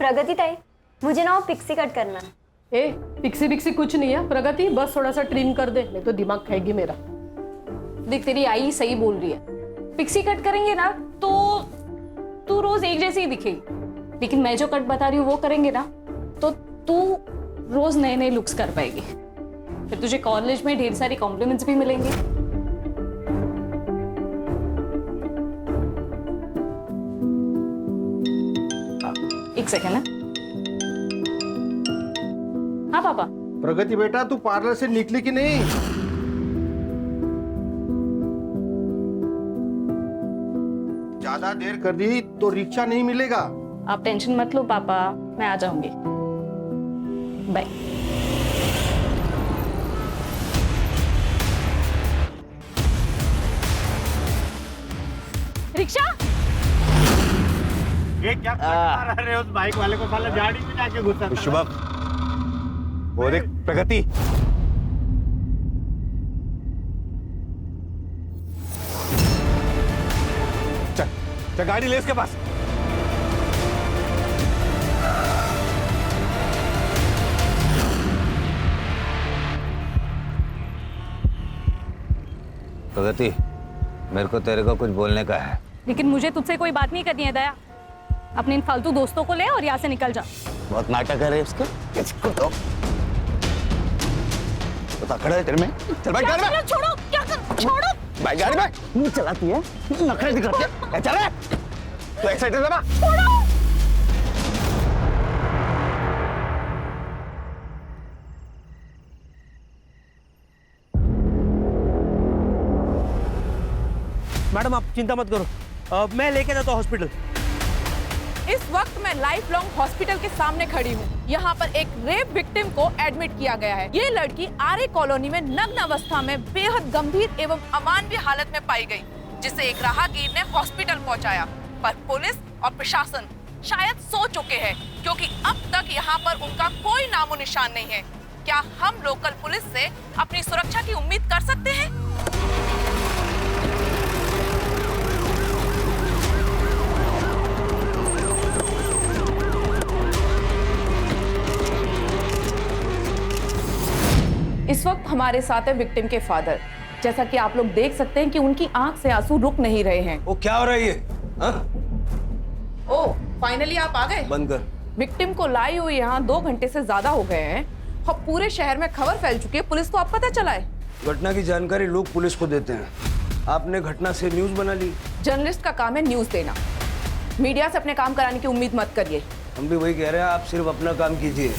प्रगति ताई, मुझे ना वो पिक्सी कट करना है। ए, पिक्सी बिक्सी कुछ नहीं है प्रगति, बस थोड़ा सा ट्रिम कर दे, नहीं तो दिमाग खाएगी मेरा। देख तेरी आई सही बोल रही है, पिक्सी कट करेंगे ना तो तू रोज एक जैसी ही दिखेगी, लेकिन मैं जो कट बता रही हूँ वो करेंगे ना तो तू रोज नए नए लुक्स कर पाएगी, फिर तुझे कॉलेज में ढेर सारी कॉम्प्लीमेंट्स भी मिलेंगे। एक सेकेंड है। हाँ पापा। प्रगति बेटा, तू पार्लर से निकली कि नहीं? ज्यादा देर कर दी तो रिक्शा नहीं मिलेगा। आप टेंशन मत लो पापा, मैं आ जाऊंगी। बाय। रिक्शा? ये क्या कर रहे हो उस बाइक वाले को, साला गाड़ी में जाके घुसा। शुभम, वो देख प्रगति। चल चल गाड़ी ले इसके पास। प्रगति, मेरे को तेरे को कुछ बोलने का है। लेकिन मुझे तुझसे कोई बात नहीं करनी है दया, अपने इन फालतू दोस्तों को ले और यहाँ से निकल जा। बहुत नाटक है रे इसके। इसको तो खड़ा है तेरे में। चल भाई गाड़ी में। छोड़ो, क्या कर, छोड़ो। भाई गाड़ी में नहीं चलाती है, नखरे दिखाती है। चल रे, तो एक्साइटेड है ना? छोड़ो। मैडम आप चिंता मत करो, मैं लेके जाता हूँ हॉस्पिटल। इस वक्त मैं लाइफ लॉन्ग हॉस्पिटल के सामने खड़ी हूँ। यहाँ पर एक रेप विक्टिम को एडमिट किया गया है। ये लड़की आर्य कॉलोनी में नग्न अवस्था में बेहद गंभीर एवं अमानवीय हालत में पाई गई, जिसे एक राहगीर ने हॉस्पिटल पहुँचाया। पर पुलिस और प्रशासन शायद सो चुके हैं, क्योंकि अब तक यहाँ पर उनका कोई नामो निशान नहीं है। क्या हम लोकल पुलिस से अपनी सुरक्षा की उम्मीद कर सकते हैं? इस वक्त हमारे साथ है विक्टिम के फादर। जैसा कि आप लोग देख सकते हैं कि उनकी आंख से आंसू रुक नहीं रहे हैं। वो क्या हो रहा है ये? ओह, फाइनली आप आ गए। बंद कर। विक्टिम को लाई हुई यहाँ 2 घंटे से ज्यादा हो गए हैं और पूरे शहर में खबर फैल चुकी है। पुलिस को अब पता चला है। घटना की जानकारी लोग पुलिस को देते हैं, आपने घटना से न्यूज बना ली। जर्नलिस्ट का काम है न्यूज देना, मीडिया से अपने काम कराने की उम्मीद मत करिए। हम भी वही कह रहे हैं, आप सिर्फ अपना काम कीजिए।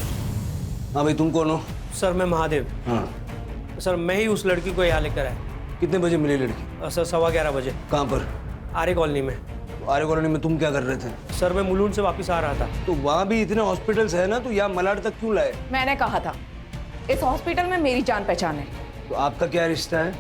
हाँ भाई, तुम कौन हो? सर मैं महादेव। हाँ सर मैं ही उस लड़की को यहाँ लेकर आया। कितने बजे मिली लड़की? सर 11:15 बजे। कहाँ पर? आर्य कॉलोनी में। आर्य कॉलोनी में तुम क्या कर रहे थे? सर मैं मुलुंड से वापस आ रहा था। तो वहाँ भी इतने हॉस्पिटल्स है ना, तो यहाँ मलाड तक क्यों लाए? मैंने कहा था इस हॉस्पिटल में मेरी जान पहचान है। तो आपका क्या रिश्ता है?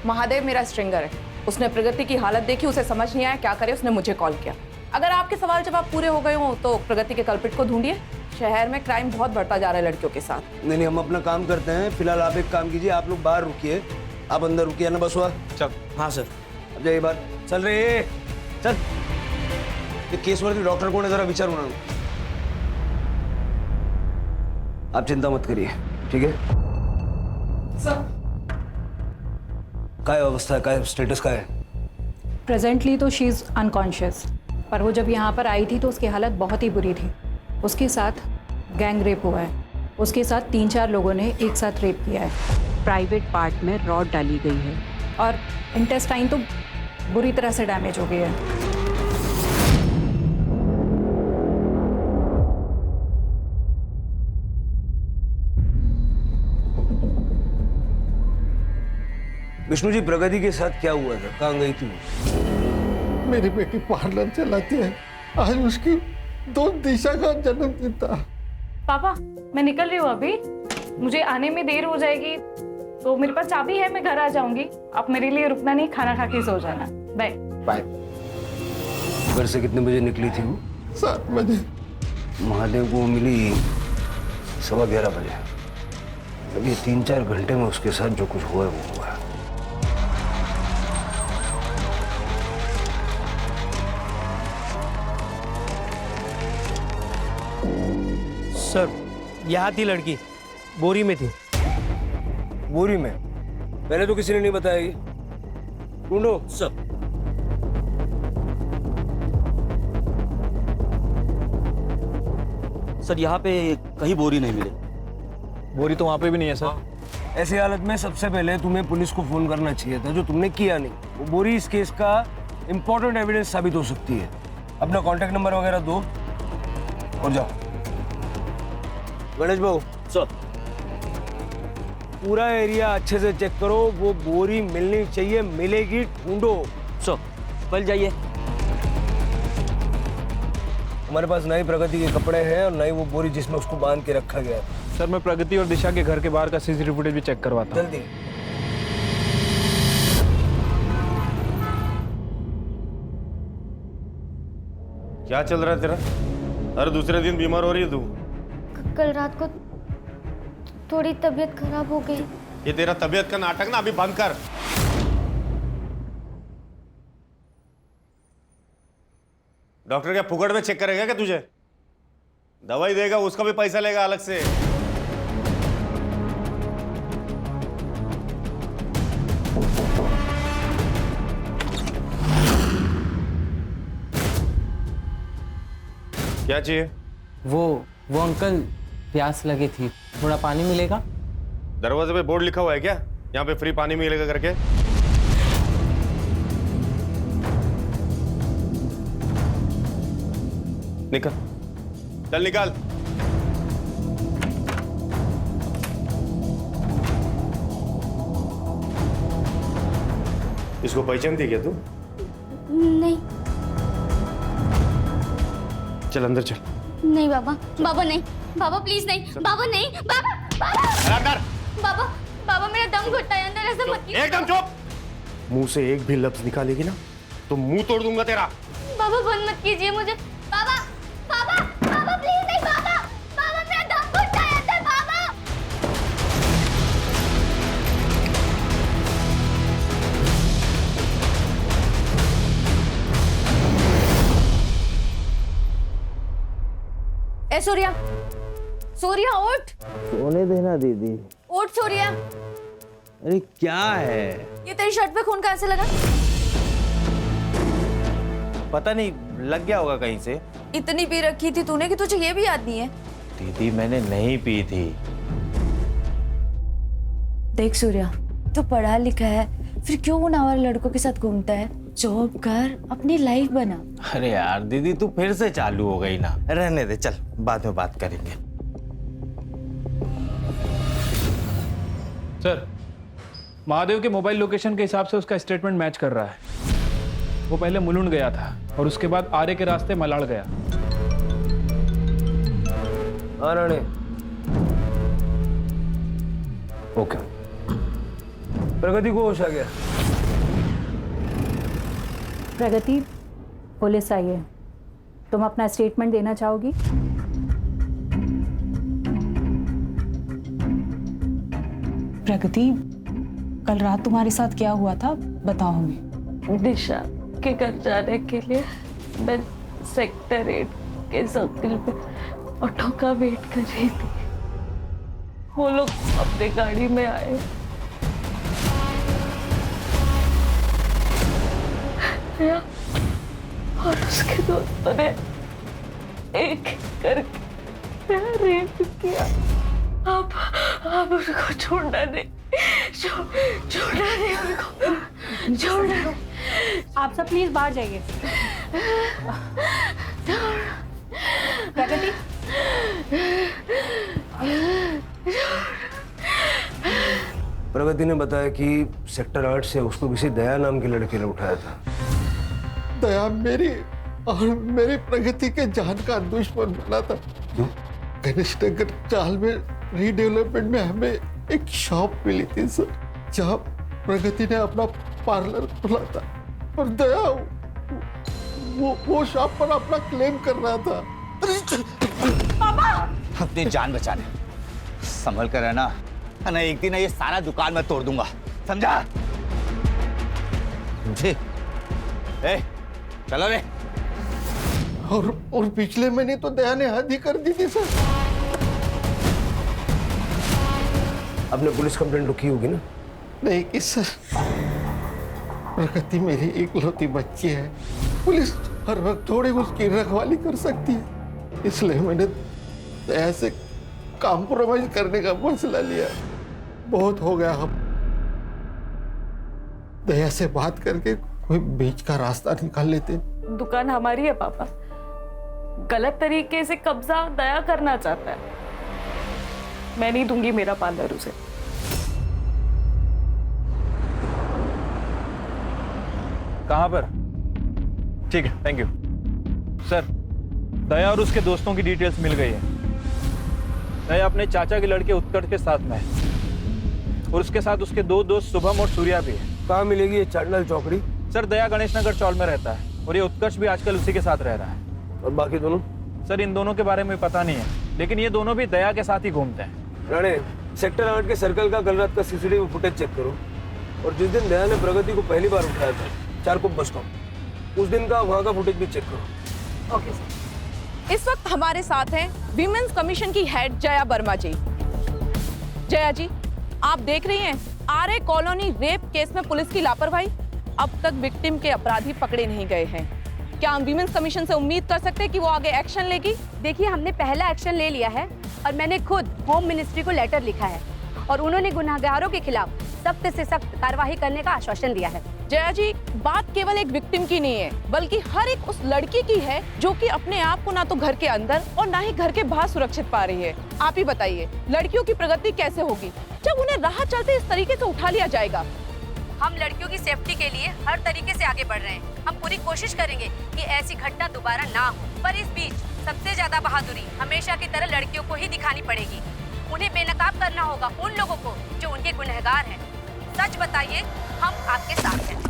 महादेव मेरा स्ट्रिंगर है। उसने प्रगति की हालत देखी, उसे समझ नहीं आया क्या करे, उसने मुझे कॉल किया। अगर आपके सवाल जवाब पूरे हो गए हो तो प्रगति के कल्प्रिट को ढूंढिए। शहर में क्राइम बहुत बढ़ता जा रहा है लड़कियों के साथ। नहीं, हम अपना काम करते हैं। फिलहाल आप एक काम कीजिए, आप लोग बाहर रुकिए, आप अंदर रुकिए ना। बस हुआ? चल। हाँ सर। अब जाइए बाहर। चल रहे, चल। ये केस वर्दी डॉक्टर कोण है, जरा विचार म्हणून। आप चिंता मत करिए, ठीक है? सर काय अवस्था है, काय स्टेटस काय है? प्रेजेंटली तो शी इज़ अनकॉन्शियस, पर वो जब यहाँ पर आई थी तो उसकी हालत बहुत ही बुरी थी। उसके साथ गैंग रेप हुआ है, उसके साथ 3-4 लोगों ने एक साथ रेप किया है। प्राइवेट पार्ट में रॉड डाली गई है और इंटेस्टाइन तो बुरी तरह से डैमेज हो गई है। विष्णु जी, प्रगति के साथ क्या हुआ था? कहाँ गई थी वो? मेरी बेटी पार्लर चलाती है, आज उसकी 2 दिशा का जन्मदिन था। पापा मैं निकल रही हूँ अभी, मुझे आने में देर हो जाएगी, तो मेरे पास चाबी है, मैं घर आ जाऊंगी। आप मेरे लिए रुकना नहीं, खाना खा के सो जाना। Bye bye. घर से कितने बजे निकली थी वो? 7 बजे। महादेव को मिली 11:15 बजे। अब ये 3-4 घंटे में उसके साथ जो कुछ हुआ है वो हुआ है। सर यहाँ थी लड़की, बोरी में थी। बोरी में? पहले तो किसी ने नहीं बताया ये। ढूंढो। सर सर यहाँ पे कहीं बोरी नहीं मिले। बोरी तो वहाँ पे भी नहीं है सर। ऐसी हालत में सबसे पहले तुम्हें पुलिस को फोन करना चाहिए था, जो तुमने किया नहीं। वो बोरी इस केस का इंपॉर्टेंट एविडेंस साबित हो सकती है। अपना कांटेक्ट नंबर वगैरह दो और जाओ। गणेश भाऊ। सर पूरा एरिया अच्छे से चेक करो, वो बोरी मिलनी चाहिए, मिलेगी, ढूंढो। सर कल जाइए। हमारे पास ना ही प्रगति के कपड़े हैं और ना ही वो बोरी जिसमें उसको बांध के रखा गया है। सर मैं प्रगति और दिशा के घर के बाहर का सीसीटीवी फुटेज भी चेक करवाता हूँ। जल्दी। क्या चल रहा है तेरा? हर दूसरे दिन बीमार हो रही है तू। कल रात को थोड़ी तबीयत खराब हो गई। ये तेरा तबीयत का नाटक ना अभी बंद कर। डॉक्टर क्या फुकट में चेक करेगा क्या तुझे? दवाई देगा, उसका भी पैसा लेगा अलग से। क्या चाहिए? वो अंकल प्यास लगी थी, थोड़ा पानी मिलेगा? दरवाजे पे बोर्ड लिखा हुआ है क्या यहाँ पे फ्री पानी मिलेगा करके? निकल, चल निकाल। इसको पहचानती क्या तू? नहीं चल अंदर चल। नहीं बाबा, बाबा नहीं, बाबा प्लीज नहीं, बाबा नहीं, बाबा बाबा बाबा बाबा मेरा दम घुटता है अंदर, ऐसा मत कीजिए। एकदम चुप। मुंह से एक भी लफ्ज निकालेगी ना तो मुंह तोड़ दूंगा तेरा। बाबा बंद मत कीजिए मुझे। बाबा बाबा बाबा प्लीज नहीं, बाबा बाबा मेरा दम घुटता है अंदर, बाबा। ए सूर्या, सूर्या उठ। सोने देना दीदी। उठ सूर्या। अरे क्या है? ये तेरी शर्ट पे खून कहाँ से लगा? पता नहीं, लग गया होगा कहीं से। इतनी पी रखी थी तूने कि तुझे ये भी याद नहीं है? दीदी मैंने नहीं पी थी। देख सूर्या, तू पढ़ा लिखा है, फिर क्यों उन आवारा लड़कों के साथ घूमता है? जॉब कर, अपनी लाइफ बना। अरे यार दीदी तू फिर से चालू हो गई ना। रहने दे, चल बाद में बात करेंगे। सर महादेव के मोबाइल लोकेशन के हिसाब से उसका स्टेटमेंट मैच कर रहा है। वो पहले मुलुंड गया था और उसके बाद आर्य के रास्ते मलाड़ गया। हाँ राणे। ओके, प्रगति को होश आ गया। प्रगति, पुलिस आई है, तुम अपना स्टेटमेंट देना चाहोगी? प्रगति, कल रात तुम्हारे साथ क्या हुआ था बताओ हमें। दिशा के घर जाने के लिए मैं सेक्टर 8 के सर्किल पे ऑटो का वेट कर रही थी। वो लोग अपनी गाड़ी में आए, और उसके दोस्तों ने एक करके रेप किया। आप उसको छोड़ना नहीं, छोड़ना नहीं उनको, छोड़ना। आप सब प्लीज बाहर जाइए। प्रगति, प्रगति ने बताया कि सेक्टर 8 से उसको किसी दया नाम के लड़के ने उठाया था। दया मेरी और मेरी प्रगति के जान का दुश्मन बना था। गणेश नगर चाल में रीडेवलपमेंट में हमें एक शॉप मिली थी सर, जहाँ प्रगति ने अपना पार्लर खोला था और दया वो शॉप पर अपना क्लेम कर रहा था। अपनी जान बचाने संभल कर रहना, ना एक दिन ये सारा दुकान मैं तोड़ दूंगा, समझा? जी ए, चलो रे। और पिछले महीने तो दया ने हद ही कर दी थी सर। आपने पुलिस कंप्लेंट लिखी होगी ना? नहीं कि सर, प्रगति मेरी इकलौती बच्ची है, पुलिस हर वक्त थोड़ी उसकी रखवाली कर सकती है, इसलिए मैंने दया से कॉम्प्रोमाइज करने का फैसला लिया। बहुत हो गया, हम दया से बात करके कोई बीच का रास्ता निकाल लेते। दुकान हमारी है पापा, गलत तरीके से कब्जा दया करना चाहता है। मैं नहीं दूंगी मेरा पार्लर उसे। कहां पर? ठीक है, थैंक यू सर। दया और उसके दोस्तों की डिटेल्स मिल गई है। दया अपने चाचा के लड़के उत्कर्ष के साथ में है और उसके साथ उसके दो दोस्त शुभम और सूर्या भी है। कहाँ मिलेगी ये चांडल चौकड़ी? सर दया गणेश नगर चौल में रहता है और ये उत्कर्ष भी आजकल उसी के साथ रह रहा है। और बाकी दोनों? सर इन दोनों के बारे में पता नहीं है, लेकिन ये दोनों भी दया के साथ ही घूमते हैं। राणे, सेक्टर 8 के सर्कल का कल रात का सीसीटीवी फुटेज चेक करो और जिस दिन दया ने प्रगति को पहली बार उठाया था चारकोप बस स्टॉप, उस दिन का वहां का फुटेज भी चेक करो। Okay sir. इस वक्त हमारे साथ हैं विमेंस कमीशन की हेड जया वर्मा जी। जया जी, आप देख रही हैं आरए कॉलोनी रेप केस में पुलिस की लापरवाही। अब तक विक्टिम के अपराधी पकड़े नहीं गए हैं। क्या हम विमेंस कमीशन से उम्मीद कर सकते हैं कि वो आगे एक्शन लेगी? देखिए, हमने पहला एक्शन ले लिया है और मैंने खुद होम मिनिस्ट्री को लेटर लिखा है और उन्होंने गुनहगारों के खिलाफ सख्त से सख्त कार्रवाई करने का आश्वासन दिया है। जया जी, बात केवल एक विक्टिम की नहीं है, बल्कि हर एक उस लड़की की है जो कि अपने आप को ना तो घर के अंदर और ना ही घर के बाहर सुरक्षित पा रही है। आप ही बताइए, लड़कियों की प्रगति कैसे होगी जब उन्हें राह चलते इस तरीके से उठा लिया जाएगा? हम लड़कियों की सेफ्टी के लिए हर तरीके से आगे बढ़ रहे हैं। हम पूरी कोशिश करेंगे कि ऐसी घटना दोबारा ना हो, पर इस बीच सबसे ज्यादा बहादुरी हमेशा की तरह लड़कियों को ही दिखानी पड़ेगी। उन्हें बेनकाब करना होगा उन लोगों को जो उनके गुनहगार हैं। सच बताइए, हम आपके साथ हैं।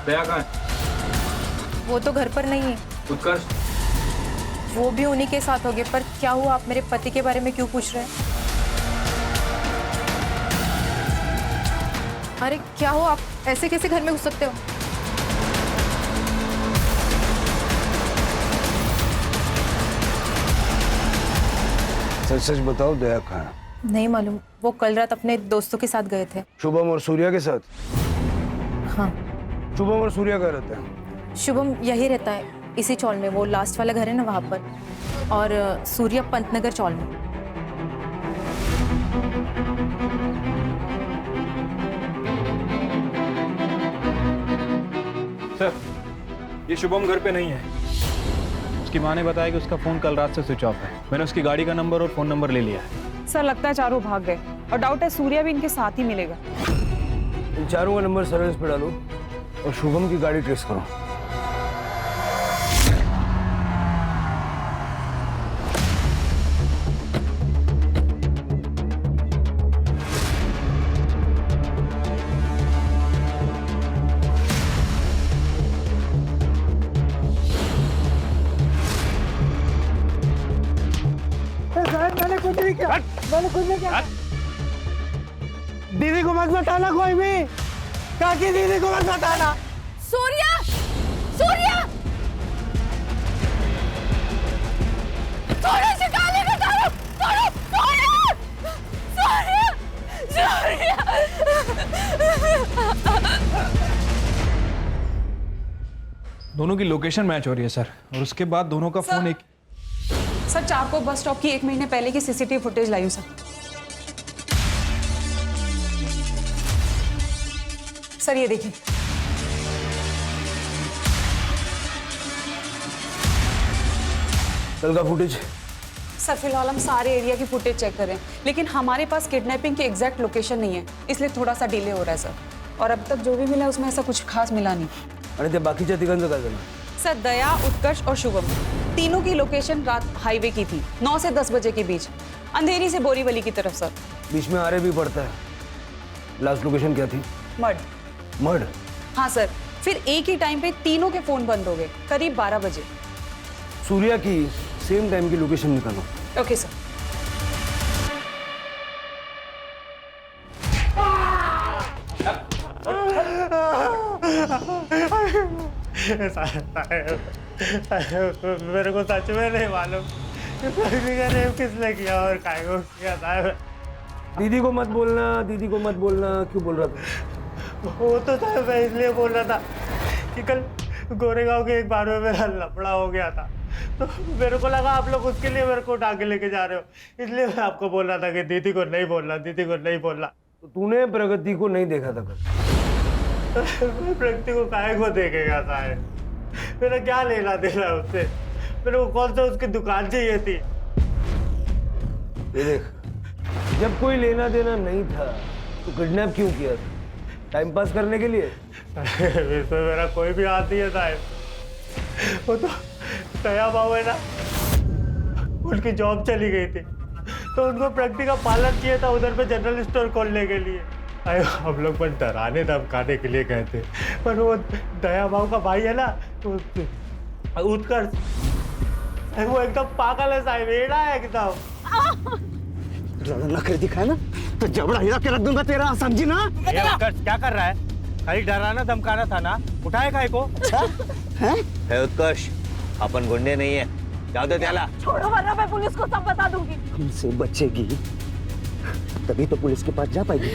दया कहाँ है? वो तो घर पर नहीं है। उत्कर्ष? वो भी उन्हीं के साथ होंगे। पर क्या हुआ, आप मेरे पति के बारे में क्यों पूछ रहे हैं? अरे क्या हुआ, आप ऐसे कैसे घर में घुस सकते हो? सच सच बताओ, दया कहाँ है? नहीं मालूम, वो कल रात अपने दोस्तों के साथ गए थे। शुभम और सूर्या के साथ? हाँ। शुभम और सूर्या कहाँ रहते हैं? शुभम यही रहता है, इसी चौल में। वो लास्ट वाला घर है ना, वहाँ पर। और सूर्या पंतनगर चौल में। सर, ये शुभम घर पे नहीं है। उसकी माँ ने बताया कि उसका फोन कल रात से स्विच ऑफ है। मैंने उसकी गाड़ी का नंबर और फोन नंबर ले लिया है। सर, लगता है चारों भाग गए और डाउट है सूर्या भी इनके साथ ही मिलेगा। इन चारों का नंबर सर्विस पे डालो और शुभम की गाड़ी ट्रेस करो। मैंने कुछ नहीं किया। मैंने कुछ नहीं किया। दीदी को मत बताना कोई भी। काकी दीदी को मत बताना। सूर्या! सूर्या! सूर्या से गाली का करो! करो! सूर्या! सूर्या! सूर्या! दोनों की लोकेशन मैच हो रही है सर, और उसके बाद दोनों का फोन एक। सर, चारकोप बस स्टॉप की 1 महीने पहले की सीसीटीवी फुटेज लाई हूं सर। सर ये देखिए। कल का फुटेज? सर फिलहाल हम सारे एरिया की फुटेज चेक कर रहे हैं, लेकिन हमारे पास किडनैपिंग की एग्जैक्ट लोकेशन नहीं है, इसलिए थोड़ा सा डिले हो रहा है सर। और अब तक जो भी मिला उसमें ऐसा कुछ खास मिला नहीं। आणि त्या बाकीच्या तिघांचं काय झालं? सर, दया, उत्कर्ष और शुभम तीनों की लोकेशन रात हाईवे की थी, 9 से 10 बजे के बीच, अंधेरी से बोरीवली की तरफ सर। बीच में आरे भी पड़ता है। लास्ट लोकेशन क्या थी? मड। मड? हाँ सर, फिर एक ही टाइम पे तीनों के फोन बंद हो गए, करीब 12 बजे। सूर्या की सेम टाइम की लोकेशन निकालो। Okay sir. मेरे को सच में नहीं मालूम किसने किया और काय को किया साहब। दीदी को मत बोलना, दीदी को मत बोलना। क्यों बोल रहा था? वो तो साहब मैं इसलिए बोल रहा था कि कल गोरेगांव के एक बार में मेरा लफड़ा हो गया था, तो मेरे को लगा आप लोग उसके लिए मेरे को उठा के लेके जा रहे हो, इसलिए मैं आपको बोल रहा था कि दीदी को नहीं बोलना, दीदी को नहीं बोलना। तो तूने प्रगति को नहीं देखा था कल? प्रगति को काहे को देखेगा साहब? मेरा क्या लेना देना है उससे? मेरे को कौन सा उसकी दुकान चाहिए थी? ये देख, जब कोई लेना देना नहीं था तो किडनैप क्यों किया था? टाइम पास करने के लिए? इसमें मेरा कोई भी हाथ नहीं है साहब। वो तो दया बाबू है ना, उनकी जॉब चली गई थी, तो उनको प्रगति का पालन किया था उधर पे जनरल स्टोर खोलने के लिए। हम लोग पर डराने धमकाने के लिए गए थे, पर वो दया बाबू का भाई है ना, तो उत्कर्ष, वो एकदम पागल है साहब, एड़ा है एकदम। नखरे दिखाए ना तो जबड़ा हिला के रख दूंगा तेरा, समझी ना? उत्कर्ष क्या कर रहा है? खाली डराना धमकाना था ना, उठाए काय को? है उत्कर्ष, अपन गुंडे नहीं है, जाओ दे त्याला। छोड़ो वरना मैं पुलिस को सब बता दूंगी। हमसे बचेगी तभी तो पुलिस के पास जा पाएगी।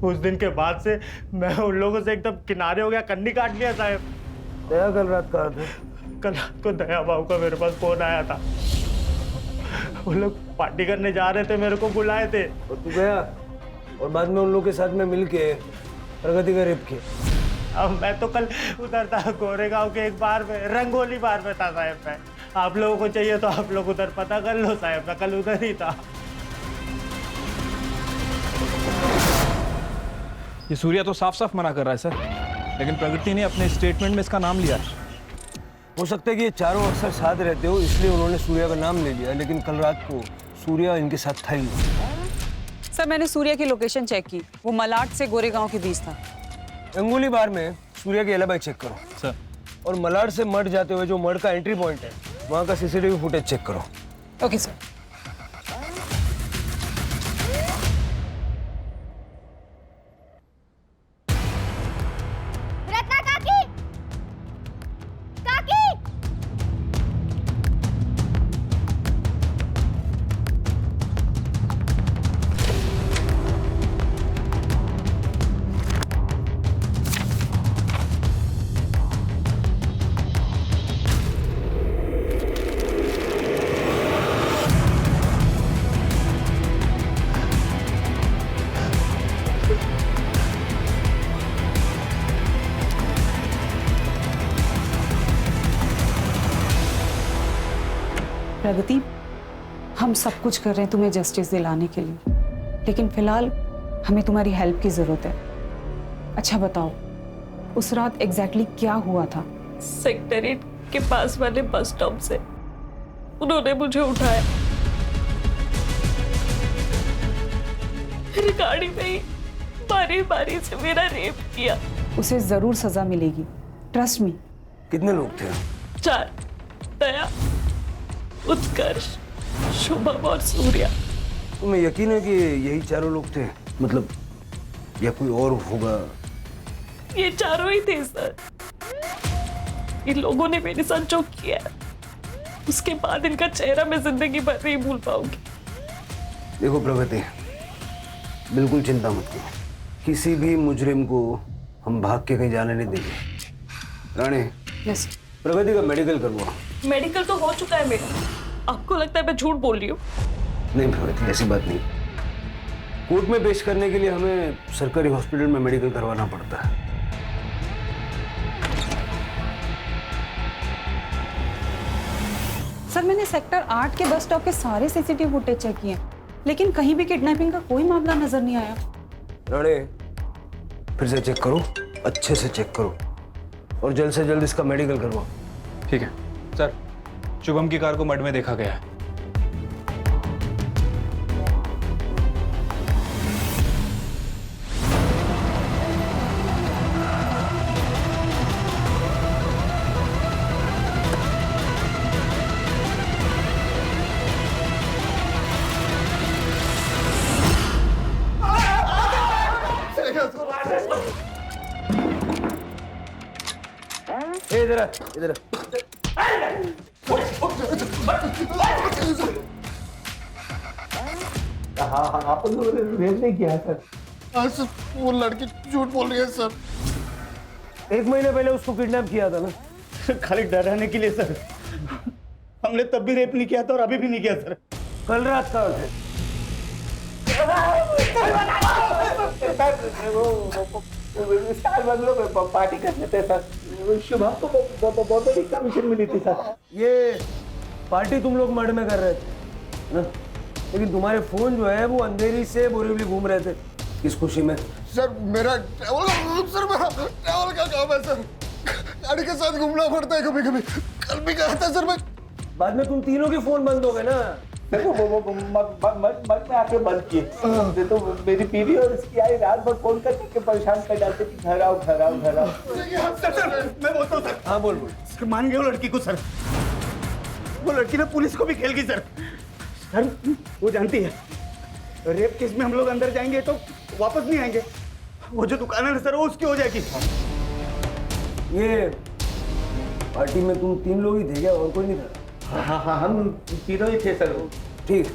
उस दिन के बाद से मैं उन लोगों से एकदम किनारे हो गया, कन्नी काट लिया साहब। दया कल रात कहा था? कल रात को दया बाबू का मेरे पास फोन आया था, वो लोग पार्टी करने जा रहे थे, मेरे को बुलाए थे। और तू गया और बाद में उन लोगों के साथ में मिलके प्रगति का रेप किया? अब मैं तो कल उधर था गोरेगांव के एक बार में, रंगोली बार में था साहब मैं। आप लोगों को चाहिए तो आप लोग उधर पता कर लो साहब, मैं कल उधर ही था। ये सूर्या तो साफ साफ मना कर रहा है सर, लेकिन प्रगति ने अपने स्टेटमेंट में इसका नाम लिया है। हो सकता है कि ये चारों अक्सर साथ रहते हो, इसलिए उन्होंने सूर्या का नाम ले लिया, लेकिन कल रात को सूर्या इनके साथ था ही नहीं। सर मैंने सूर्या की लोकेशन चेक की, वो मलाड से गोरेगांव के बीच था। रंगोली बार में सूर्या की एलिबी चेक करो सर, और मलाड से मठ जाते हुए जो मठ का एंट्री पॉइंट है वहाँ का सीसीटीवी फुटेज चेक करो। Okay sir. रत्ना काकी, काकी, प्रगति, हम सब कुछ कर रहे हैं तुम्हें जस्टिस दिलाने के लिए, लेकिन फिलहाल हमें तुम्हारी हेल्प की जरूरत है। अच्छा बताओ, उस रात एग्जैक्टली क्या हुआ था? सेक्रेटरीट के पास वाले बस स्टॉप से उन्होंने मुझे उठाया, मेरी गाड़ी में ही बारी बारी से मेरा रेप किया। उसे जरूर सजा मिलेगी, ट्रस्ट मी। कितने लोग थे? 4, दया, उत्कर्ष, शुभम और सूर्या। तुम्हें यकीन है कि यही चारों लोग थे? मतलब या कोई और होगा? ये चारों ही थे सर। इन लोगों ने मेरे साथ जो किया, उसके बाद इनका चेहरा मैं जिंदगी भर नहीं भूल पाऊंगी। देखो प्रगति, बिल्कुल चिंता मत करो, किसी भी मुजरिम को हम भाग के कहीं जाने नहीं देंगे। राणे, यस। प्रगति का मेडिकल करवाओ। मेडिकल तो हो चुका है मेरा, आपको लगता है मैं झूठ बोल रही हूँ? नहीं प्रगति, ऐसी बात नहीं। कोर्ट में पेश करने के लिए हमें सरकारी हॉस्पिटल में मेडिकल करवाना पड़ता है। सर मैंने सेक्टर 8 के बस स्टॉप के सारे सीसीटीवी फुटेज चेक किए, लेकिन कहीं भी किडनैपिंग का कोई मामला नजर नहीं आया। राणे, फिर से चेक करो, अच्छे से चेक करो, और जल्द से जल्द इसका मेडिकल करवाओ। ठीक है सर। शुभम की कार को मड में देखा गया है। इधर आ, इधर आ। हाँ आप लोगों ने रेप नहीं किया सर। हाँ सर, वो लड़की झूठ बोल रही है सर। 1 महीने पहले उसको किडनैप किया था ना? खाली डराने के लिए सर। हमने तब भी रेप नहीं किया था और अभी भी नहीं किया सर। कल रात का थे। बंगलों में पार्टी करने थे सर। शुभम को बहुत बड़ी कमीशन मिली थी सर। ये पार्टी तुम लोग मर्ड में कर रहे थे ना? लेकिन तुम्हारे फोन जो है वो अंधेरी से बोरीवली घूम रहे थे। किस खुशी में? सर मेरा ट्रैवल का काम है सर। गाड़ी के साथ घूमना पड़ता है कभी कभी। कल भी कहा था सर मैं। बाद में तुम तीनों के फोन बंद हो गए ना? मत में आके बंद किए। तो मेरी बीवी और इसकी आई रात भर फोन करके परेशान कर डालते कि घर आओ घर आओ घर आओ। सर मैं बोलता हूँ सर। हाँ बोल बोल। सर मान गए वो लड़की को सर। वो लड़की ना पुलिस को भी खेल गई सर। सर वो जानती है रेप केस में हम लोग अंदर जाएंगे तो वापस नहीं आएंगे। वो जो दुकान है सर वो उसकी हो जाएगी। ये पार्टी में तुम 3 लोग ही थे क्या? और कोई नहीं था? हाँ हम तीनों ही थे सर। ठीक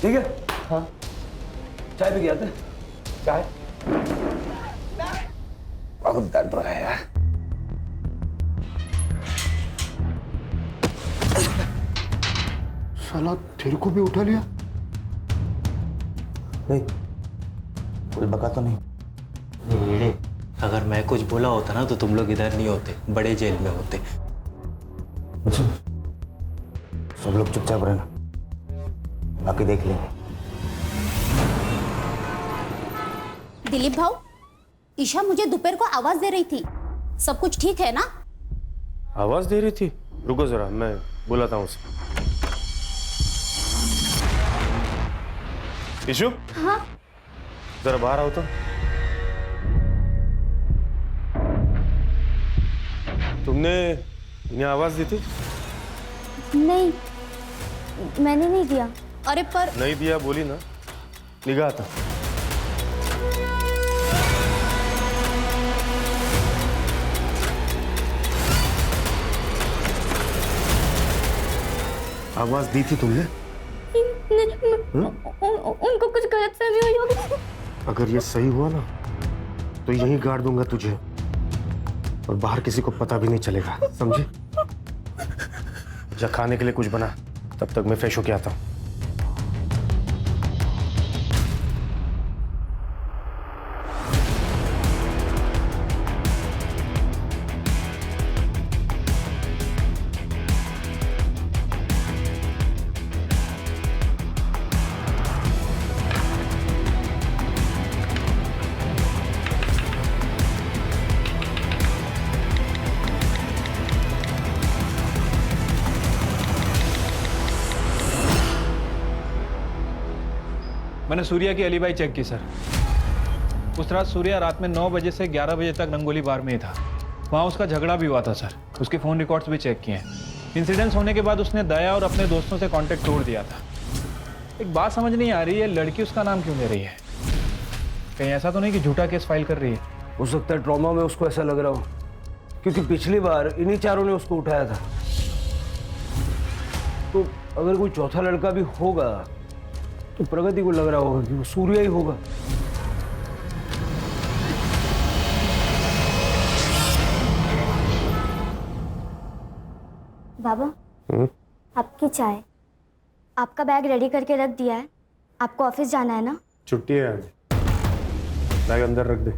है। हाँ चाय भी गया था? चाय बहुत दर्द रहा है यार। साला तेरे को भी उठा लिया? नहीं, कोई बका तो नहीं। अगर मैं कुछ बोला होता ना तो तुम लोग इधर नहीं होते, बड़े जेल में होते। सब लोग चुपचाप रहना, बाकी देख लेंगे। दिलीप भाऊ, ईशा मुझे दोपहर को आवाज दे रही थी। सब कुछ ठीक है ना? आवाज दे रही थी? रुको जरा, मैं बुलाता हूँ उसे। ईशु? हाँ? जरा बाहर आओ तो। तुमने इन्हें आवाज दी थी? नहीं, मैंने नहीं दिया। अरे पर नहीं दिया बोली ना, निगाह था। आवाज दी थी तुमने? उनको कुछ गलतफहमी हुई होगी। अगर ये सही हुआ ना तो यहीं गाड़ दूंगा तुझे और बाहर किसी को पता भी नहीं चलेगा, समझी? जा खाने के लिए कुछ बना, तब तक मैं फ्रेश होके आता हूँ। मैंने सूर्या की एलिबाई चेक की सर। उस रात सूर्या रात में 9 बजे से 11 बजे तक रंगोली बार में ही था। वहाँ उसका झगड़ा भी हुआ था सर। उसके फ़ोन रिकॉर्ड्स भी चेक किए हैं। इंसिडेंट्स होने के बाद उसने दया और अपने दोस्तों से कांटेक्ट तोड़ दिया था। एक बात समझ नहीं आ रही है, लड़की उसका नाम क्यों ले रही है? कहीं ऐसा तो नहीं कि झूठा केस फाइल कर रही है? हो सकता है ट्रॉमा में उसको ऐसा लग रहा हो, क्योंकि पिछली बार इन्हीं चारों ने उसको उठाया था। तो अगर कोई चौथा लड़का भी होगा तो प्रगति को लग रहा होगा कि वो सूर्या ही होगा। बाबा, आपकी चाय। आपका बैग रेडी करके रख दिया है। आपको ऑफिस जाना है ना? छुट्टी है आज। बैग अंदर रख दे।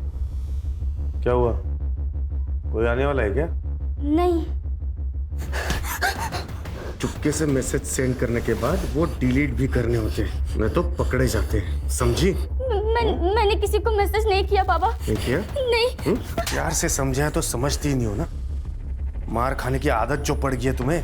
क्या हुआ, कोई आने वाला है क्या? नहीं। चुपके से मैसेज सेंड करने के बाद वो डिलीट भी करने होते हैं, नहीं तो पकड़े जाते हैं, समझी? मैंने किसी को मैसेज नहीं किया बाबा। नहीं किया? नहीं। प्यार से समझा तो समझती ही नहीं हो ना। मार खाने की आदत जो पड़ गई है तुम्हें।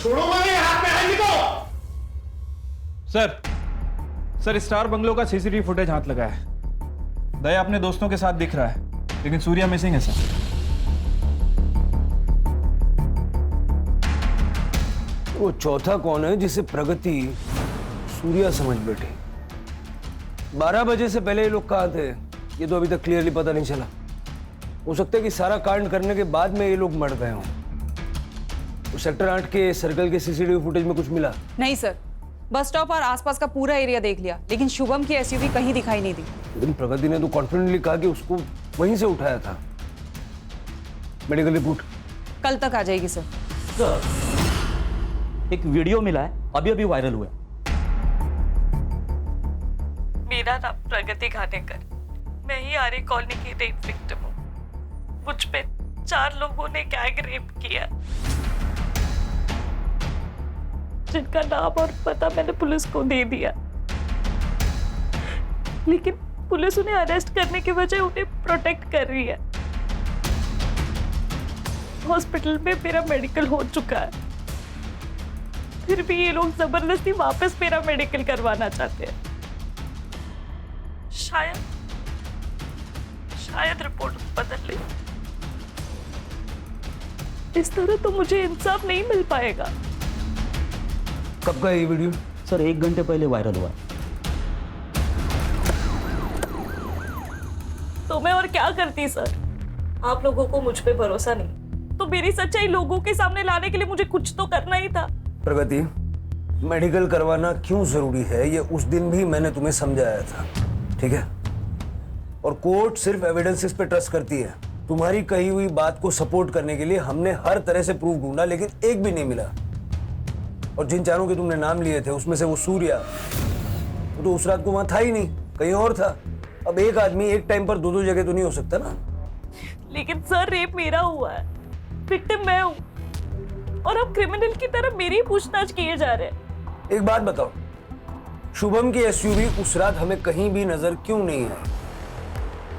छोड़ो मेरे हाथ में है निको। सर स्टार बंगलो का सीसीटीवी फुटेज हाथ लगा है। दया अपने दोस्तों के साथ दिख रहा है, लेकिन सूर्या मिसिंग है सर। वो चौथा कौन है जिसे प्रगति सूर्या समझ बैठे? 12 बजे से पहले ये लोग कहाँ थे, ये तो अभी तक क्लियरली पता नहीं चला। हो सकता है कि सारा कांड करने के बाद में ये लोग मर गए हों। तो सेक्टर 8 के सर्कल के सीसीटीवी फुटेज में कुछ मिला? नहीं सर, बस स्टॉप और आसपास का पूरा एरिया देख लिया, लेकिन शुभम की एसयूवी कहीं दिखाई नहीं दी। लेकिन प्रगति ने तो कॉन्फिडेंटली कहा कि उसको वहीं से उठाया था। मेडिकल रिपोर्ट कल तक आ जाएगी सर। एक वीडियो मिला है, अभी अभी वायरल हुआ। मेरा नाम प्रगति खानेकर, मैं ही आर्य कॉलोनी की रेप विक्टिम हूँ। मुझ पे 4 लोगों ने गैंग रेप किया, जिनका नाम और पता मैंने पुलिस को दे दिया, लेकिन पुलिस उन्हें अरेस्ट करने के बजाय उन्हें प्रोटेक्ट कर रही है। हॉस्पिटल में मेरा मेडिकल हो चुका है, फिर भी ये लोग जबरदस्ती वापस मेरा मेडिकल करवाना चाहते हैं। शायद रिपोर्ट बदल ले। इस तरह तो मुझे इंसाफ नहीं मिल पाएगा। कब का ये वीडियो? सर 1 घंटे पहले वायरल हुआ। तो मैं और क्या करती सर? आप लोगों को मुझ पे भरोसा नहीं, तो मेरी सच्चाई लोगों के सामने लाने के लिए मुझे कुछ तो करना ही था। प्रगति, मेडिकल करवाना क्यों जरूरी है ये उस दिन भी मैंने तुम्हें समझाया था, ठीक है? और कोर्ट सिर्फ एविडेंसेस पे ट्रस्ट करती है। तुम्हारी कही हुई बात को सपोर्ट करने के लिए हमने हर तरह से प्रूफ ढूंढा, लेकिन एक भी नहीं मिला। और जिन चारों के तुमने नाम लिए थे उसमें से वो सूर्या, वो तो उस रात को वहां था ही नहीं, कहीं और था। अब एक आदमी एक टाइम पर 2-2 जगह तो नहीं हो सकता ना। लेकिन सर रेप मेरा हुआ है, विक्टिम मैं हूँ, और अब क्रिमिनल की तरह मेरी पूछताछ किए जा रहे हैं। एक बात बताओ, शुभम की एसयूवी उस रात हमें कहीं भी नजर क्यों नहीं आई?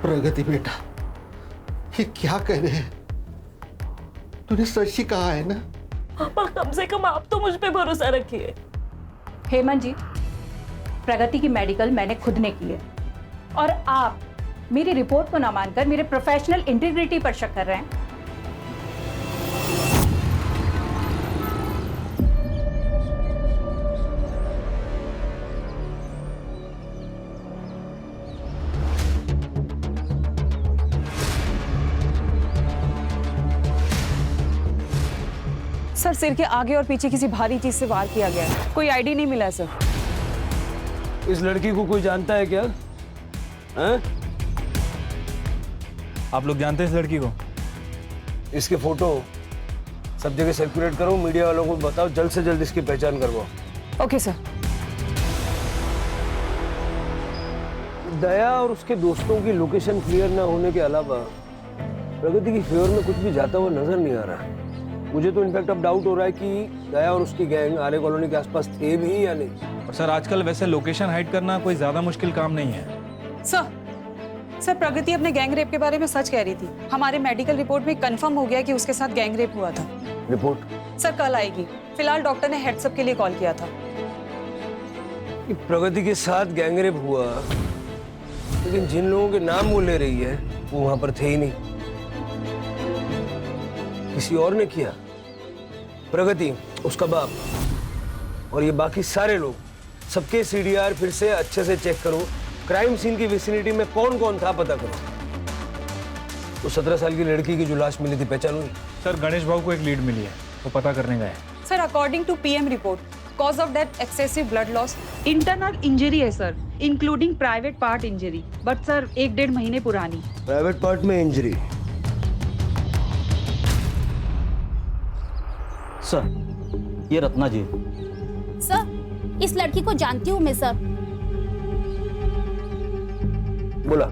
प्रगति बेटा, ये क्या कह रहे हैं? तूने सच ही कहा है ना? पापा कम से कम आप तो मुझ पे भरोसा रखिए। हेमंत जी, प्रगति की मेडिकल मैंने खुद ने की है, और आप मेरी रिपोर्ट को ना मानकर मेरे प्रोफेशनल इंटीग्रिटी पर शक कर रहे हैं। सर सिर के आगे और पीछे किसी भारी चीज से वार किया गया है, कोई आईडी नहीं मिला है सर। इस लड़की को कोई जानता है क्या? हैं? आप लोग जानते हैं इस लड़की को? इसके फोटो सब जगह सर्कुलेट करो, मीडिया वालों को बताओ, जल्द से जल्द इसकी पहचान करवाओ। Okay sir. दया और उसके दोस्तों की लोकेशन क्लियर ना होने के अलावा प्रगति की फेवर में कुछ भी जाता हुआ नजर नहीं आ रहा है। मुझे तो इनफैक्ट अब डाउट हो रहा है कि दया और उसकी गैंग आर्य कॉलोनी के आसपास थे भी या नहीं। और सर आजकल वैसे लोकेशन हाइड करना कोई ज्यादा मुश्किल काम नहीं है। सर प्रगति अपने गैंग रेप के बारे में सच कह रही थी। हमारे मेडिकल रिपोर्ट में कंफर्म हो गया कि उसके साथ गैंग रेप हुआ था। रिपोर्ट सर कल आएगी, फिलहाल डॉक्टर ने हेड्सअप के लिए कॉल किया था। कि प्रगति के साथ गैंग रेप हुआ, लेकिन जिन लोगों के नाम वो ले रही है वो वहां पर थे ही नहीं। किसी और ने किया? प्रगति, उसका बाप और ये बाकी सारे लोग, सबके सीडीआर फिर से अच्छे से चेक करो। क्राइम सीन की विसिनिटी में कौन कौन था पता करो। तो 17 साल की लड़की की जो लाश मिली थी पहचान हुई? सर गणेश बाबू को एक लीड मिली है, वो पता करने गए। Sir according to PM report, cause of death excessive blood loss, internal injury है sir, including private part injury, but sir 1-1.5 महीने पुरानी। प्राइवेट पार्ट में इंजरी? सर ये रत्ना जी। सर इस लड़की को जानती हूँ मैं सर। बोला।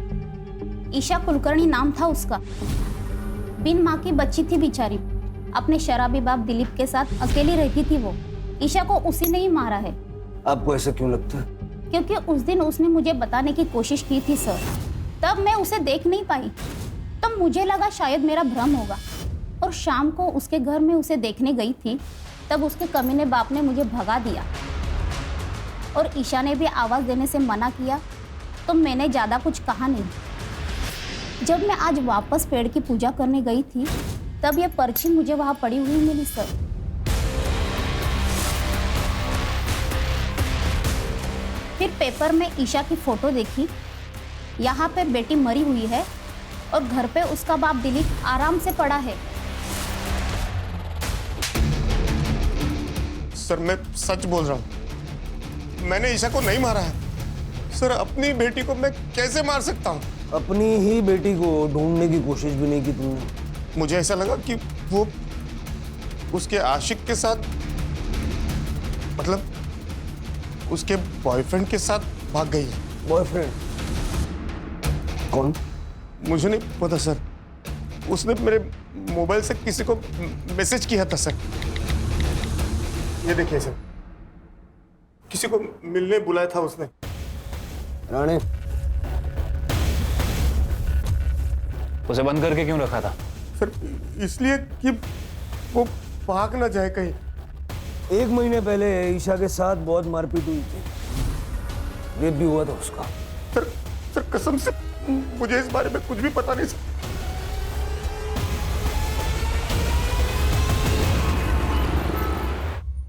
ईशा कुलकर्णी नाम था उसका। बिन माँ की बच्ची थी बेचारी, अपने शराबी बाप दिलीप के साथ अकेली रहती थी वो। ईशा को उसी ने ही मारा है। आपको ऐसा क्यों लगता है? क्योंकि उस दिन उसने मुझे बताने की कोशिश की थी सर, तब मैं उसे देख नहीं पाई। तब मुझे लगा शायद मेरा भ्रम होगा, और शाम को उसके घर में उसे देखने गई थी, तब उसके कमीने बाप ने मुझे भगा दिया और ईशा ने भी आवाज़ देने से मना किया, तो मैंने ज़्यादा कुछ कहा नहीं। जब मैं आज वापस पेड़ की पूजा करने गई थी, तब ये पर्ची मुझे वहाँ पड़ी हुई मिली सर। पेपर में ईशा की फोटो देखी। यहाँ पे बेटी मरी हुई है और घर पे उसका बाप दिलीप आराम से पड़ा है। सर मैं सच बोल रहा हूँ, मैंने ईशा को नहीं मारा है। सर अपनी बेटी को मैं कैसे मार सकता हूँ? अपनी ही बेटी को ढूंढने की कोशिश भी नहीं की तुमने? मुझे ऐसा लगा कि वो उसके आशिक के साथ, मतलब उसके बॉयफ्रेंड के साथ भाग गई है। बॉयफ्रेंड कौन? मुझे नहीं पता सर, उसने मेरे मोबाइल से किसी को मैसेज किया था सर। ये देखिए सर, किसी को मिलने बुलाया था उसने। राणे, उसे बंद करके क्यों रखा था? सर इसलिए कि वो भाग ना जाए कहीं। 1 महीने पहले ईशा के साथ बहुत मारपीट हुई थी, रेप भी हुआ था उसका। सर कसम से मुझे इस बारे में कुछ भी पता नहीं सर।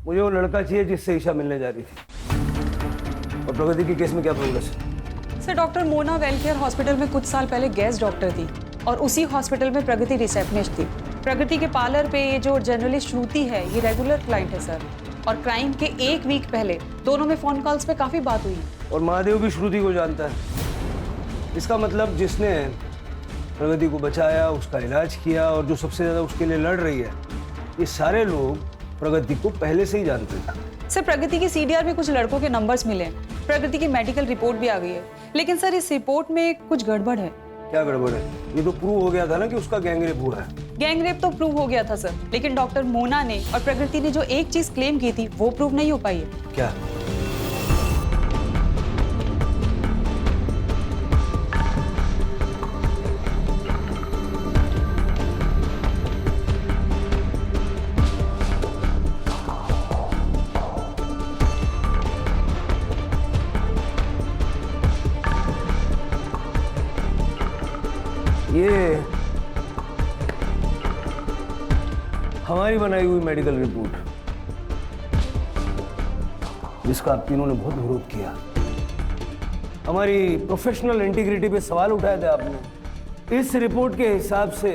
मुझे वो लड़का चाहिए जिससे ईशा मिलने जा रही थी। और प्रगति के केस में क्या प्रोग्रेस है? Sir doctor Mona welfare hospital में कुछ साल पहले गेस्ट डॉक्टर थी और उसी हॉस्पिटल में प्रगति रिसेप्शनिस्ट थी। प्रगति के पार्लर पे ये जो जर्नलिस्ट श्रुति है ये रेगुलर क्लाइंट है सर। और क्राइम के 1 वीक पहले दोनों में फोन कॉल्स पे काफी बात हुई। और महादेव भी श्रुति को जानता है। इसका मतलब जिसने प्रगति को बचाया, उसका इलाज किया और जो सबसे ज्यादा उसके लिए लड़ रही है, ये सारे लोग प्रगति को पहले से ही जानते हैं। सर प्रगति की सीडीआर में कुछ लड़कों के नंबर्स मिले हैं। प्रगति की मेडिकल रिपोर्ट भी आ गई है, लेकिन सर इस रिपोर्ट में कुछ गड़बड़ है। क्या गड़बड़ है? ये तो प्रूव हो गया था ना कि उसका गैंगरेप हुआ है। गैंगरेप तो प्रूव हो गया था सर, लेकिन डॉक्टर मोना ने और प्रगति ने जो एक चीज क्लेम की थी वो प्रूव नहीं हो पाई है। क्या? ये हमारी बनाई हुई मेडिकल रिपोर्ट, जिसका आप तीनों ने बहुत विरोध किया। हमारी प्रोफेशनल इंटीग्रिटी पे सवाल उठाए थे आपने। इस रिपोर्ट के हिसाब से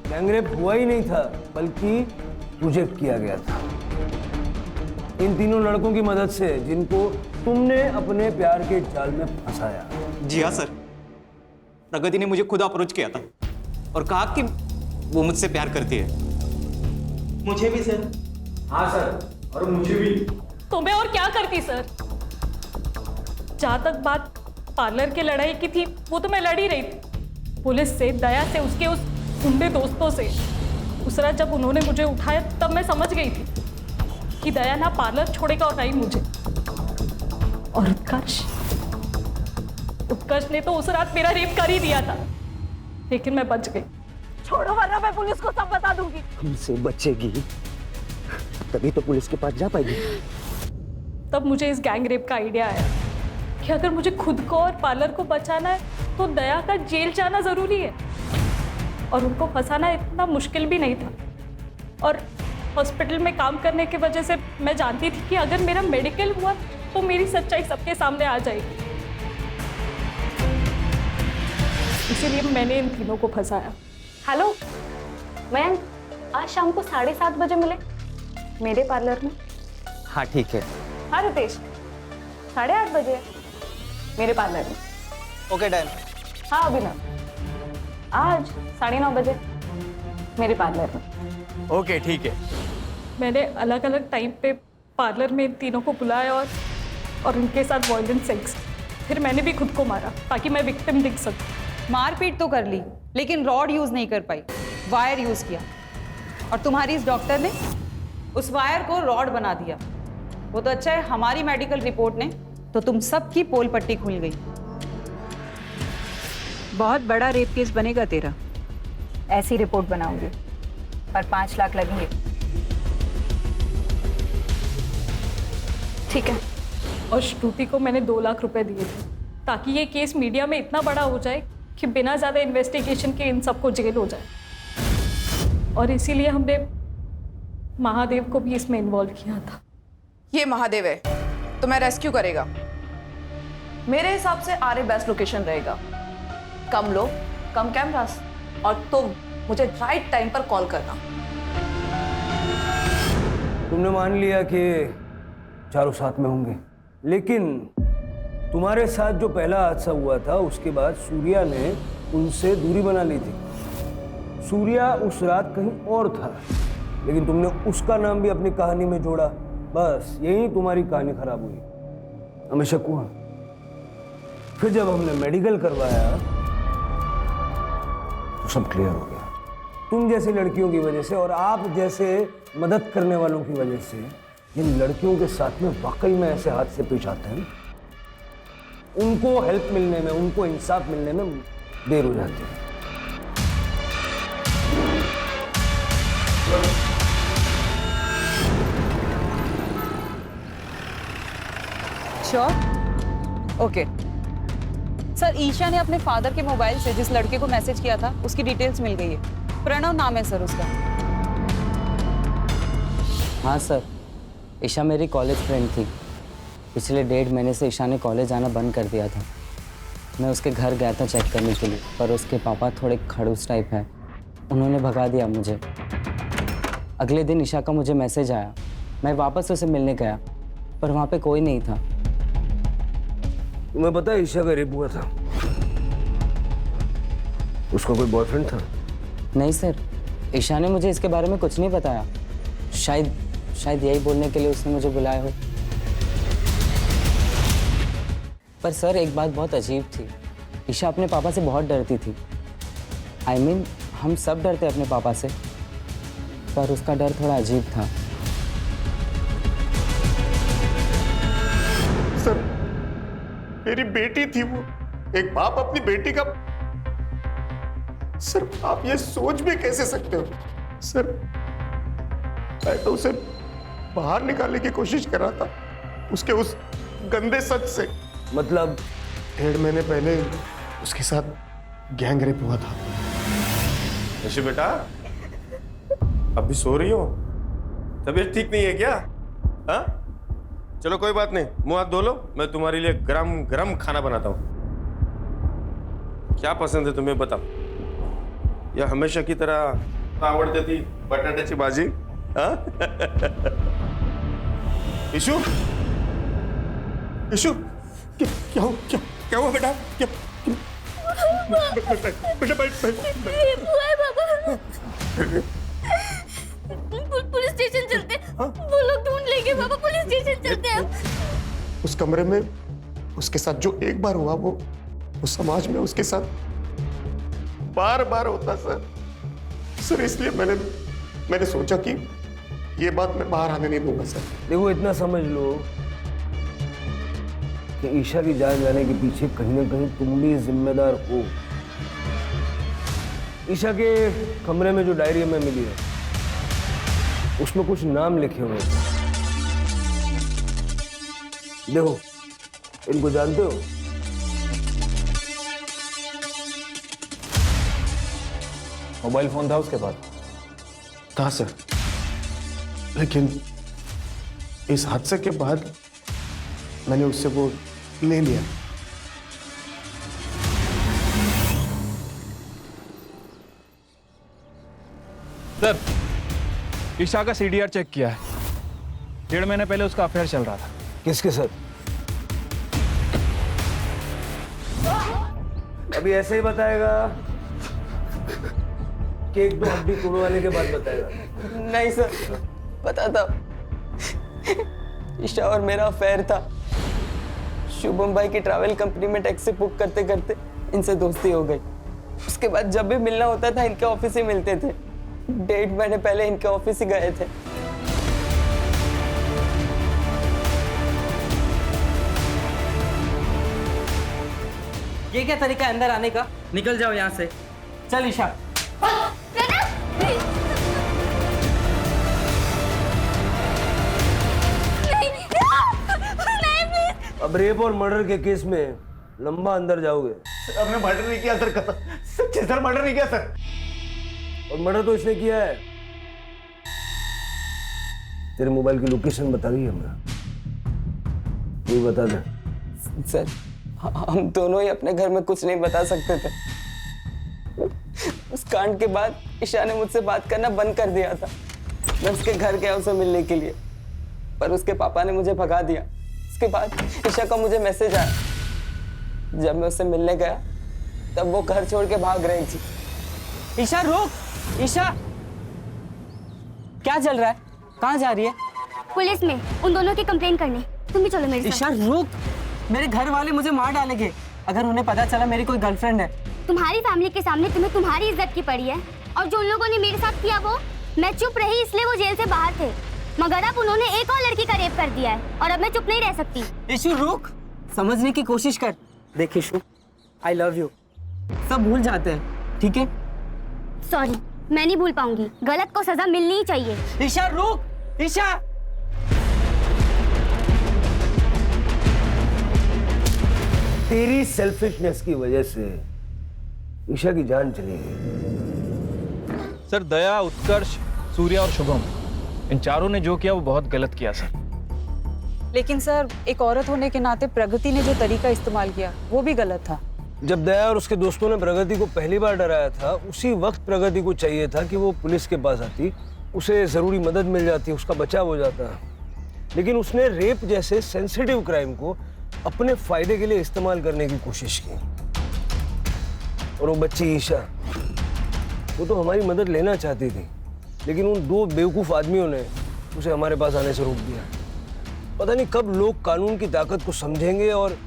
गैंगरेप हुआ ही नहीं था, बल्कि प्रोजेक्ट किया गया था इन तीनों लड़कों की मदद से, जिनको तुमने अपने प्यार के जाल में फंसाया। जी हाँ सर, प्रगति ने मुझे खुद अप्रोच किया था और कहा कि वो मुझसे प्यार करती है। मुझे भी सर। हाँ सर, और मुझे भी। तो मैं और क्या करती सर? जहां तक बात पार्लर के लड़ाई की थी वो तो मैं लड़ ही रही थी, पुलिस से, दया से, उसके उस गुंडे दोस्तों से। उस रात जब उन्होंने मुझे उठाया तब मैं समझ गई थी कि दया ना पार्लर छोड़ेगा और ना ही मुझे। और उत्कर्ष ने तो उस रात मेरा रेप कर ही दिया था, लेकिन मैं बच गई। छोड़ो वरना मैं पुलिस को सब बता दूंगी। हमसे बचेगी तभी तो पुलिस के पास जा पाएगी। तब मुझे इस गैंग रेप का आइडिया आया कि अगर मुझे खुद को और पार्लर को बचाना है तो दया का जेल जाना जरूरी है, और उनको फंसाना इतना मुश्किल भी नहीं था। और हॉस्पिटल में काम करने की वजह से मैं जानती थी कि अगर मेरा मेडिकल हुआ तो मेरी सच्चाई सबके सामने आ जाएगी। इसीलिए मैंने इन तीनों को फंसाया। हेलो मैम, आज शाम को 7:30 बजे मिले मेरे पार्लर में। हाँ ठीक है। हाँ रितेश, 8:30 बजे मेरे पार्लर में। Okay done. हाँ अभिनव, आज 9:30 बजे मेरे पार्लर में। ओके ठीक है। मैंने अलग अलग टाइम पे पार्लर में इन तीनों को बुलाया और उनके साथ वायलेंट सेक्स। फिर मैंने भी खुद को मारा ताकि मैं विक्टिम दिख सकूं। मारपीट तो कर ली, लेकिन रॉड यूज नहीं कर पाई, वायर यूज किया। और तुम्हारी इस डॉक्टर ने उस वायर को रॉड बना दिया। वो तो अच्छा है हमारी मेडिकल रिपोर्ट ने तो तुम सबकी पोल पट्टी खुल गई। बहुत बड़ा रेप केस बनेगा तेरा। ऐसी रिपोर्ट बनाऊंगी, पर 5 लाख लगेंगे। ठीक है। और श्रुति को मैंने 2 लाख रुपए दिए थे ताकि ये केस मीडिया में इतना बड़ा हो जाए कि बिना ज्यादा इन्वेस्टिगेशन के इन सबको जेल हो जाए। और इसीलिए हमने महादेव को भी इसमें इन्वॉल्व किया था। ये महादेव है, तुम्हें रेस्क्यू करेगा। मेरे हिसाब से आरे बेस्ट लोकेशन रहेगा। कम लोग, कम कैमरास, और तुम मुझे राइट टाइम पर कॉल करना। तुमने मान लिया कि चारों साथ में होंगे, लेकिन तुम्हारे साथ जो पहला हादसा हुआ था उसके बाद सूर्या ने उनसे दूरी बना ली थी। सूर्या उस रात कहीं और था, लेकिन तुमने उसका नाम भी अपनी कहानी में जोड़ा। बस यही तुम्हारी कहानी खराब हुई। हमें शक हुआ, फिर जब हमने मेडिकल करवाया तो सब क्लियर हो गया। तुम जैसी लड़कियों की वजह से और आप जैसे मदद करने वालों की वजह से जिन लड़कियों के साथ में वाकई में ऐसे हादसे पेश आते हैं, उनको हेल्प मिलने में, उनको इंसाफ मिलने में देर हो जाती है। श्योर? ओके सर, ईशा ने अपने फादर के मोबाइल से जिस लड़के को मैसेज किया था उसकी डिटेल्स मिल गई है। प्रणव नाम है सर उसका। हाँ सर, ईशा मेरी कॉलेज फ्रेंड थी। पिछले 1.5 महीने से ईशा ने कॉलेज आना बंद कर दिया था। मैं उसके घर गया था चेक करने के लिए, पर उसके पापा थोड़े खड़ूस टाइप हैं, उन्होंने भगा दिया मुझे। अगले दिन ईशा का मुझे मैसेज आया, मैं वापस उसे मिलने गया, पर वहाँ पे कोई नहीं था। तुम्हें पता है ईशा का रेप हुआ था? उसका कोई बॉयफ्रेंड था? नहीं सर, ईशा ने मुझे इसके बारे में कुछ नहीं बताया। शायद यही बोलने के लिए उसने मुझे बुलाया हो। पर सर एक बात बहुत अजीब थी, ईशा अपने पापा से बहुत डरती थी। I mean, हम सब डरते अपने पापा से, पर उसका डर थोड़ा अजीब था। सर, मेरी बेटी थी वो। एक बाप अपनी बेटी का। सर, आप ये सोच भी कैसे सकते हो? सर, मैं तो उसे बाहर निकालने की कोशिश कर रहा था, उसके उस गंदे सच से। मतलब 1.5 महीने पहले उसके साथ गैंग रेप हुआ था। ऋषि बेटा, अभी सो रही हो? तबीयत ठीक नहीं है क्या? हाँ, चलो कोई बात नहीं, मुंह हाथ धो लो, मैं तुम्हारे लिए गरम गरम खाना बनाता हूँ। क्या पसंद है तुम्हें बताओ? या हमेशा की तरह आवड़ती थी बटाट्याची भाजी? हाँ? ईशु, ईशु, क्या हुआ बेटा? क्या बेटा पुलिस स्टेशन चलते, वो लोग ढूंढ लेंगे बाबा, पुलिस स्टेशन चलते हैं। उस कमरे में उसके साथ जो एक बार हुआ वो समाज में उसके साथ बार बार होता सर, इसलिए मैंने सोचा कि ये बात मैं बाहर आने नहीं दूंगा सर। देखो, इतना समझ लो कि ईशा की जान जाने के पीछे कहीं ना कहीं तुम भी जिम्मेदार हो। ईशा के कमरे में जो डायरी हमें मिली है उसमें कुछ नाम लिखे हुए हैं। देखो, इनको जानते हो? मोबाइल फोन था उसके पास? था सर, लेकिन इस हादसे के बाद मैंने उससे वो ले लिया। सर, ईशा का CDR चेक किया है। 1.5 महीने पहले उसका अफेयर चल रहा था। किसके साथ? अभी ऐसे ही बताएगा कि 1-2 हड्डी तोड़वाने के बाद बताएगा? नहीं सर, बताता। ईशा और मेरा अफेयर था। शुभम भाई की ट्रैवल कंपनी में टैक्सी बुक करते करते इनसे दोस्ती हो गई। उसके बाद जब भी मिलना होता था इनके ऑफिस ही मिलते थे। 1.5 महीने पहले इनके ऑफिस ही गए थे। ये क्या तरीका है अंदर आने का? निकल जाओ यहाँ से। चल ईशा। अब रेप और मर्डर के केस में लंबा अंदर जाओगे। सर, हमने मर्डर नहीं किया सर, कसम सच्ची सर, मर्डर नहीं किया सर। और मर्डर तो इसने किया है। तेरे मोबाइल की लोकेशन बता दी हमें, ये बता दे। सर, हम दोनों ही अपने घर में कुछ नहीं बता सकते थे। उस कांड के बाद ईशा ने मुझसे बात करना बंद कर दिया था। मैं उसके घर गया उसे मिलने के लिए, पर उसके पापा ने मुझे भगा दिया। उसके बाद ईशा का मुझे मैसेज आया। जब मैं उससे मिलने गया तब वो घर छोड़ के भाग रही थी। ईशा रुक! ईशा क्या चल रहा है? कहाँ जा रही है? पुलिस में उन दोनों की कंप्लेन करने। तुम भी चलो मेरे साथ। ईशा रुक! मेरे घर वाले मुझे मार डालेंगे अगर उन्हें पता चला मेरी कोई गर्लफ्रेंड है। तुम्हारी फैमिली के सामने तुम्हें तुम्हारी इज्जत की पड़ी है, और जो उन लोगों ने मेरे साथ किया वो मैं चुप रही इसलिए वो जेल से बाहर थे, मगर अब उन्होंने एक और लड़की का रेप कर दिया है और अब मैं चुप नहीं रह सकती। ईशु रुक! समझने की कोशिश कर। देख ईशु, आई लव यू। सब भूल जाते हैं, ठीक है? सॉरी, मैं नहीं भूल पाऊंगी। गलत को सजा मिलनी ही चाहिए। ईशा रुक! ईशा! तेरी सेल्फिशनेस की वजह से ईशा की जान चली गई। सर दया, उत्कर्ष, सूर्या और शुभम, इन चारों ने जो किया वो बहुत गलत किया सर। लेकिन सर, एक औरत होने के नाते प्रगति ने जो तरीका इस्तेमाल किया वो भी गलत था। जब दया और उसके दोस्तों ने प्रगति को पहली बार डराया था, उसी वक्त प्रगति को चाहिए था कि वो पुलिस के पास आती, उसे जरूरी मदद मिल जाती, उसका बचाव हो जाता। लेकिन उसने रेप जैसे सेंसिटिव क्राइम को अपने फायदे के लिए इस्तेमाल करने की कोशिश की। और वो बच्ची ईशा, वो तो हमारी मदद लेना चाहती थी, लेकिन उन दो बेवकूफ आदमियों ने उसे हमारे पास आने से रोक दिया। पता नहीं कब लोग कानून की ताकत को समझेंगे और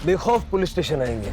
बेखौफ पुलिस स्टेशन आएंगे।